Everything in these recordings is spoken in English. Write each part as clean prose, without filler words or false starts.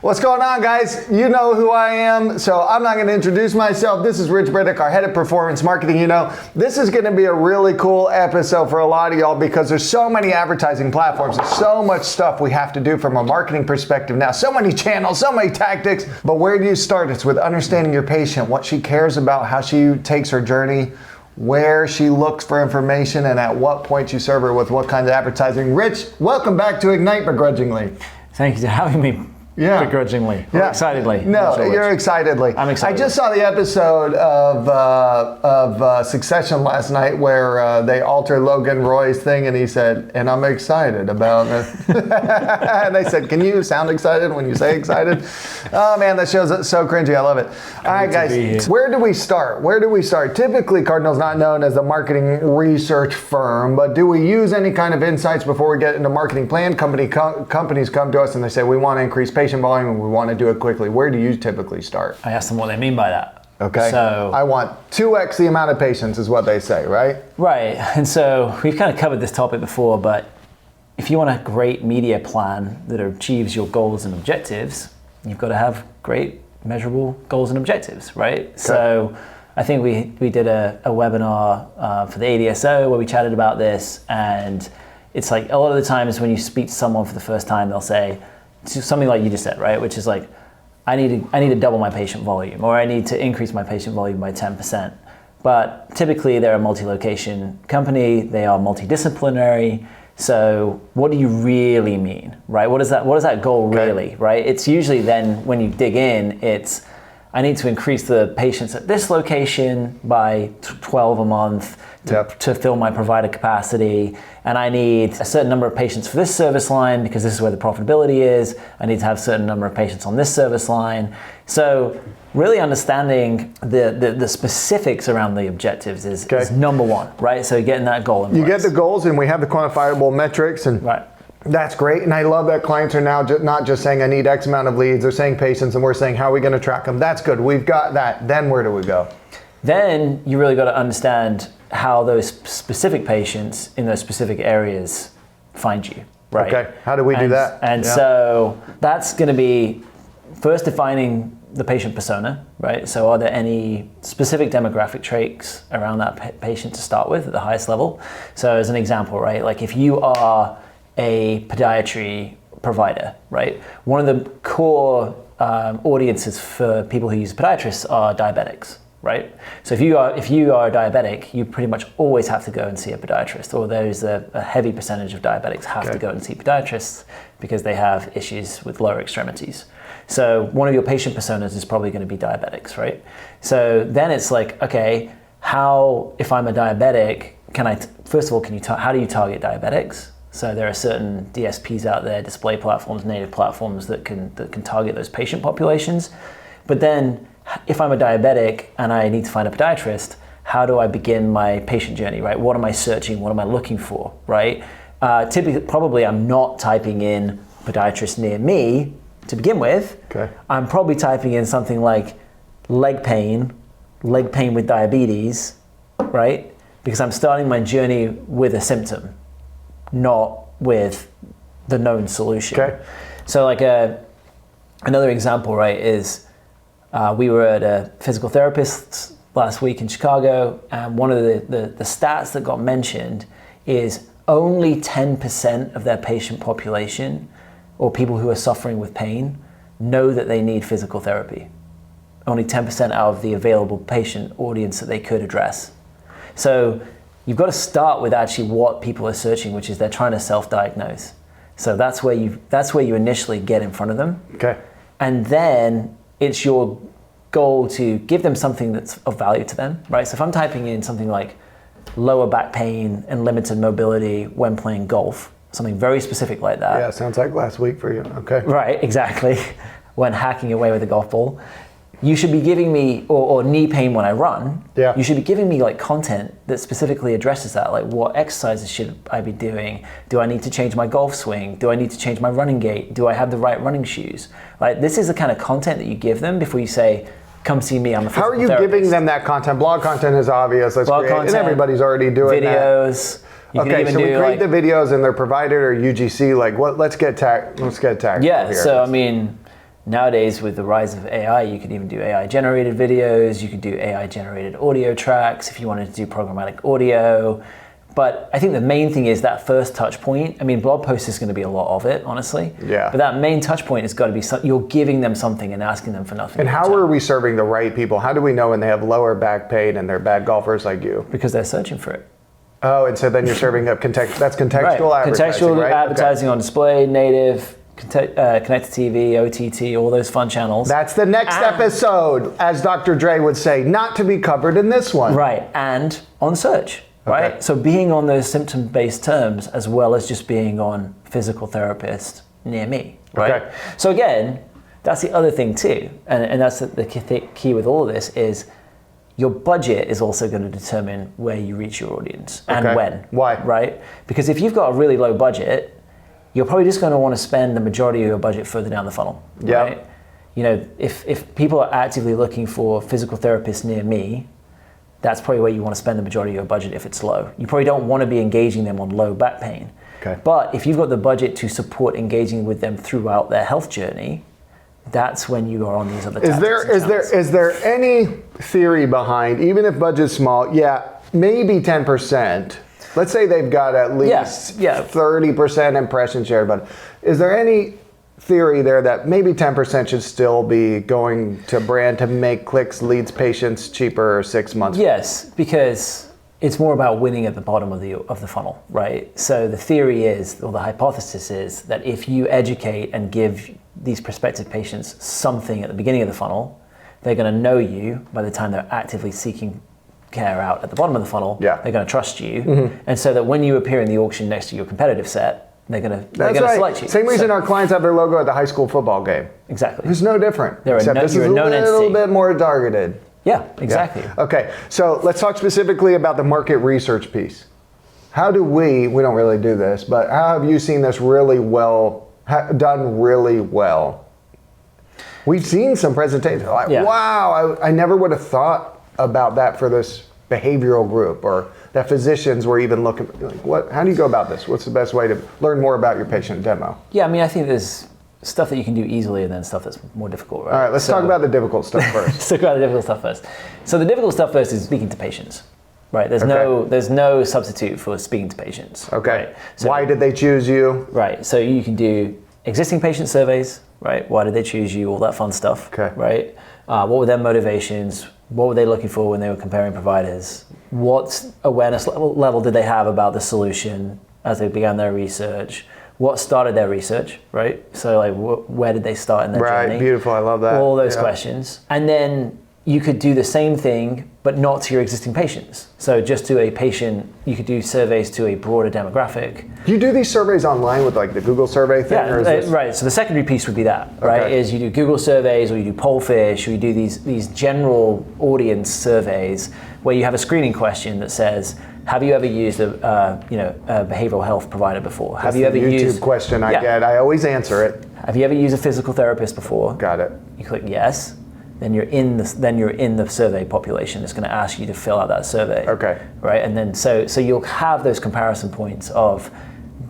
What's going on, guys? You know who I am, so I'm not going to introduce myself. This is Rich Briddock, our head of performance marketing. You know, this is going to be a really cool episode for a lot of y'all because there's so many advertising platforms. There's so much stuff we have to do from a marketing perspective now. So many channels, so many tactics. But where do you start? It's with understanding your patient, what she cares about, how she takes her journey, where she looks for information, and at what point you serve her with what kind of advertising. Rich, welcome back to Ignite Begrudgingly. Thank you for having me. Yeah. Begrudgingly. Yeah. Or excitedly. No, you're excitedly. I'm excited. I just saw the episode of Succession last night where they altered Logan Roy's thing and he said, and I'm excited about it. And they said, can you sound excited when you say excited? Oh man, that show's so cringy. I love it. All right, guys, where do we start? Typically, Cardinal's not known as a marketing research firm, but do we use any kind of insights before we get into marketing plan? Companies come to us and they say, we want to increase patient volume and we want to do it quickly. Where do you typically start? I asked them what they mean by that. Okay. So I want 2x the amount of patients is what they say, right? Right. And so we've kind of covered this topic before, but if you want a great media plan that achieves your goals and objectives, you've got to have great measurable goals and objectives, right? Okay. So I think we did a webinar for the ADSO where we chatted about this, and it's like a lot of the times when you speak to someone for the first time, they'll say something like you just said, right? Which is like, I need to double my patient volume, or I need to increase my patient volume by 10%. But typically they're a multi-location company, they are multidisciplinary. So what do you really mean, right? What is that goal really, right? It's usually then when you dig in, it's, I need to increase the patients at this location by 12 a month to fill my provider capacity. And I need a certain number of patients for this service line because this is where the profitability is. I need to have a certain number of patients on this service line. So really understanding the specifics around the objectives is number one, right? So getting that goal in place. You get the goals and we have the quantifiable metrics, and that's great. And I love that clients are now not just saying I need X amount of leads, they're saying patients, and we're saying how are we going to track them. That's good. We've got that. Then where do we go? Then you really got to understand how those specific patients in those specific areas find you, right? Okay, how do we do that? And so that's going to be first defining the patient persona, right? So are there any specific demographic traits around that patient to start with at the highest level? So as an example, right, like if you are a podiatry provider, right, one of the core audiences for people who use podiatrists are diabetics. Right? So if you are a diabetic, you pretty much always have to go and see a podiatrist, or there's a heavy percentage of diabetics have to go and see podiatrists because they have issues with lower extremities. So one of your patient personas is probably going to be diabetics, right? So then it's like, okay, how, if I'm a diabetic, first of all, how do you target diabetics? So there are certain DSPs out there, display platforms, native platforms that can target those patient populations. But then if I'm a diabetic and I need to find a podiatrist, how do I begin my patient journey, right? What am I searching? What am I looking for, right? Typically, probably I'm not typing in podiatrist near me to begin with. Okay. I'm probably typing in something like leg pain with diabetes, right? Because I'm starting my journey with a symptom, not with the known solution. Okay. So like another example, right, is we were at a physical therapist last week in Chicago, and one of the stats that got mentioned is only 10% of their patient population, or people who are suffering with pain, know that they need physical therapy. Only 10% out of the available patient audience that they could address. So you've got to start with actually what people are searching, which is they're trying to self-diagnose. So that's where you initially get in front of them. Okay. And then it's your goal to give them something that's of value to them, right? So if I'm typing in something like lower back pain and limited mobility when playing golf, something very specific like that. Yeah, sounds like last week for you. Okay. Right, exactly. When hacking away with a golf ball. You should be giving me, or knee pain when I run, you should be giving me like content that specifically addresses that. Like what exercises should I be doing? Do I need to change my golf swing? Do I need to change my running gait? Do I have the right running shoes? Like this is the kind of content that you give them before you say, come see me, I'm a physical therapist. How are you giving them that content? Blog content is obvious. Let's create, content, and everybody's already doing videos. That. Okay, so we create the videos and they're provided or UGC. Like what? Let's get tagged. Yeah. Here. So I mean, Nowadays, with the rise of AI, you could even do AI-generated videos, you could do AI-generated audio tracks if you wanted to do programmatic audio. But I think the main thing is that first touch point. I mean, blog post is going to be a lot of it, honestly. Yeah. But that main touch point has got to be you're giving them something and asking them for nothing. And how are we serving the right people? How do we know when they have lower back pain and they're bad golfers like you? Because they're searching for it. Oh, and so then you're serving up that's contextual Right. advertising, Contextual right? advertising on display, native, connected TV, OTT, all those fun channels. That's the next episode, as Dr. Dre would say, not to be covered in this one. Right, and on search. Right? Okay. So being on those symptom-based terms as well as just being on physical therapist near me, right? Okay. So again, that's the other thing too, and that's the key with all of this is your budget is also going to determine where you reach your audience and when. Why? Right? Because if you've got a really low budget, you're probably just going to want to spend the majority of your budget further down the funnel, right? Yep. You know, if people are actively looking for physical therapists near me, that's probably where you want to spend the majority of your budget if it's low. You probably don't want to be engaging them on low back pain. Okay. But if you've got the budget to support engaging with them throughout their health journey, that's when you are on these other tactics. Is there any theory behind, even if budget's small, maybe 10%, let's say they've got at least 30% impression share, but is there any theory there that maybe 10% should still be going to brand to make clicks, leads, patients cheaper 6 months? Yes, because it's more about winning at the bottom of the funnel, right? So the theory is, or the hypothesis is, that if you educate and give these prospective patients something at the beginning of the funnel, they're going to know you by the time they're actively seeking care out at the bottom of the funnel. Yeah. They're going to trust you, and so that when you appear in the auction next to your competitive set, they're going to select you. Same reason our clients have their logo at the high school football game. Exactly. It's no different. Except this is a little bit more targeted. Yeah, exactly. Yeah. Okay, so let's talk specifically about the market research piece. How do we don't really do this, but how have you seen this really well, done really well? We've seen some presentations, like, wow, I never would have thought about that for this behavioral group, or that physicians were even looking, like, how do you go about this? What's the best way to learn more about your patient demo? Yeah, I mean, I think there's stuff that you can do easily and then stuff that's more difficult, right? All right, let's talk about the difficult stuff first. Let's talk about the difficult stuff first. So the difficult stuff first is speaking to patients, right? There's no substitute for speaking to patients. Okay. Right? So, why did they choose you? Right. So you can do existing patient surveys, right? Why did they choose you? All that fun stuff. Okay. Right. What were their motivations? What were they looking for when they were comparing providers? What awareness level did they have about the solution as they began their research? What started their research, right? So like, where did they start in their journey? Right, beautiful, I love that. All those questions. And then you could do the same thing, but not to your existing patients. So just to a patient, you could do surveys to a broader demographic. Do you do these surveys online with like the Google survey thing? Yeah, or is this... right. So the secondary piece would be that, right? Okay. Is you do Google surveys, or you do Pollfish, or you do these general audience surveys where you have a screening question that says, have you ever used a behavioral health provider before? Have you ever used... YouTube question I get. I always answer it. Have you ever used a physical therapist before? Got it. You click yes. Then you're in the survey population. It's going to ask you to fill out that survey. Okay. Right, and then so you'll have those comparison points of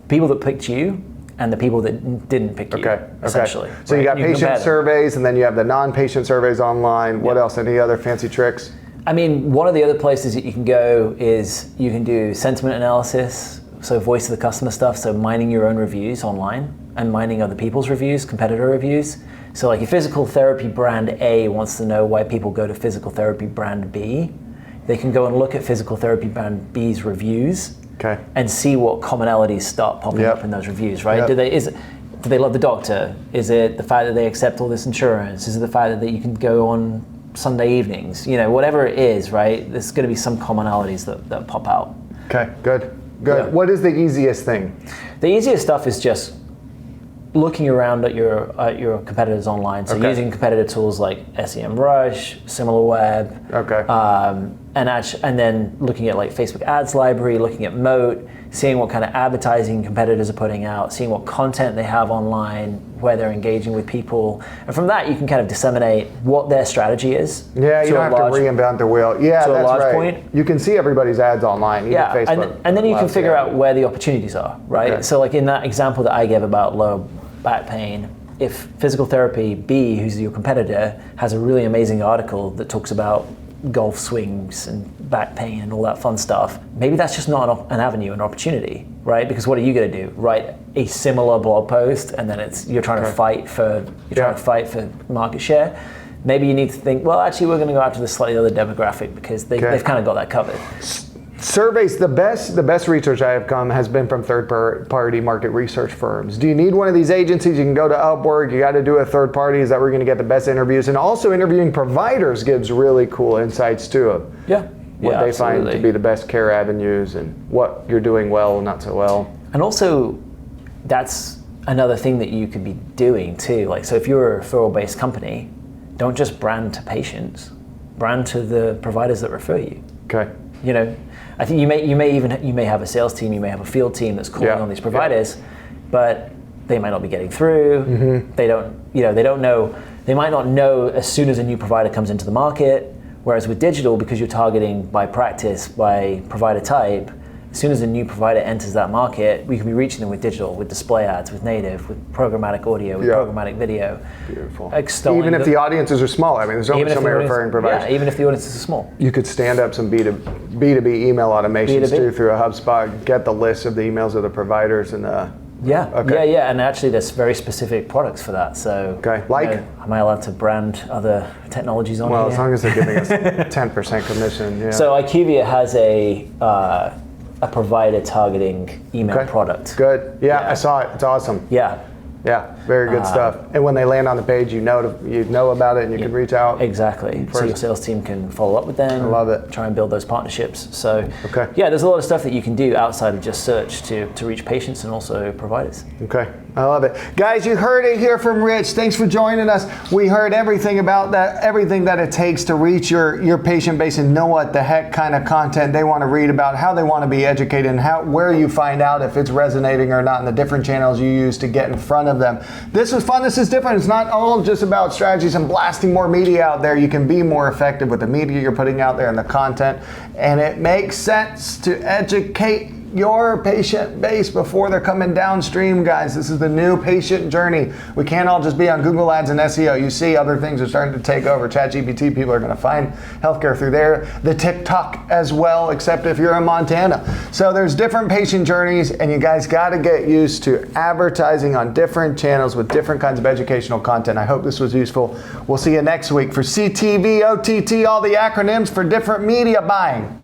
people that picked you and the people that didn't pick you. Essentially. So you got patient surveys, and then you have the non-patient surveys online. What else? Any other fancy tricks? I mean, one of the other places that you can go is you can do sentiment analysis, so voice of the customer stuff, so mining your own reviews online and mining other people's reviews, competitor reviews. So like if physical therapy brand A wants to know why people go to physical therapy brand B, they can go and look at physical therapy brand B's reviews and see what commonalities start popping up in those reviews, right? Do they love the doctor? Is it the fact that they accept all this insurance? Is it the fact that you can go on Sunday evenings? You know, whatever it is, right? There's going to be some commonalities that pop out. Okay, good. Yeah. What is the easiest thing? The easiest stuff is just looking around at your competitors online. So using competitor tools like SEMrush, SimilarWeb, and then looking at like Facebook ads library, looking at Moat, seeing what kind of advertising competitors are putting out, seeing what content they have online, where they're engaging with people. And from that, you can kind of disseminate what their strategy is. Yeah, you don't have to reinvent the wheel. Yeah, that's right. Point. You can see everybody's ads online, even Facebook. And then you can figure out where the opportunities are, right? Okay. So like in that example that I gave about low back pain, if physical therapy B, who's your competitor, has a really amazing article that talks about golf swings and back pain and all that fun stuff, maybe that's just not an avenue, an opportunity, right? Because what are you going to do? Write a similar blog post, and then you're trying to fight for market share. Maybe you need to think, well, actually, we're going to go after this slightly other demographic because they've kind of got that covered. Surveys, the best research I have come has been from third-party market research firms. Do you need one of these agencies? You can go to Upwork. You got to do a third party. Is that where you're going to get the best interviews? And also interviewing providers gives really cool insights too of what they find to be the best care avenues and what you're doing well and not so well. And also, that's another thing that you could be doing too. Like, so if you're a referral-based company, don't just brand to patients, brand to the providers that refer you. Okay. You know, I think you may have a sales team, you may have a field team that's calling on these providers, but they might not be getting through. Mm-hmm. They don't know. They might not know as soon as a new provider comes into the market. Whereas with digital, because you're targeting by practice, by provider type, as soon as a new provider enters that market, we can be reaching them with digital, with display ads, with native, with programmatic audio, with programmatic video. Beautiful. Even if the audiences are small. I mean, there's only so many referring providers. Yeah, even if the audiences are small. You could stand up some B2B email automations too through a HubSpot, get the list of the emails of the providers and and actually there's very specific products for that. So am I allowed to brand other technologies on here? Well, as long as they're giving us 10% commission. Yeah. So IQVIA has a provider targeting email product. Good. Yeah, I saw it. It's awesome. Yeah, very good stuff. And when they land on the page, you know about it and you can reach out. Exactly. So your sales team can follow up with them. I love it. Try and build those partnerships. So there's a lot of stuff that you can do outside of just search to reach patients and also providers. Okay, I love it. Guys, you heard it here from Rich. Thanks for joining us. We heard everything about that, everything that it takes to reach your patient base and know what the heck kind of content they want to read about, how they want to be educated, and where you find out if it's resonating or not, and the different channels you use to get in front of them. This was fun. This is different. It's not all just about strategies and blasting more media out there. You can be more effective with the media you're putting out there and the content. And it makes sense to educate your patient base before they're coming downstream, guys. This is the new patient journey. We can't all just be on Google Ads and SEO. You see other things are starting to take over. ChatGPT, people are going to find healthcare through there. The TikTok as well, except if you're in Montana. So there's different patient journeys, and you guys got to get used to advertising on different channels with different kinds of educational content. I hope this was useful. We'll see you next week for CTV, OTT, all the acronyms for different media buying.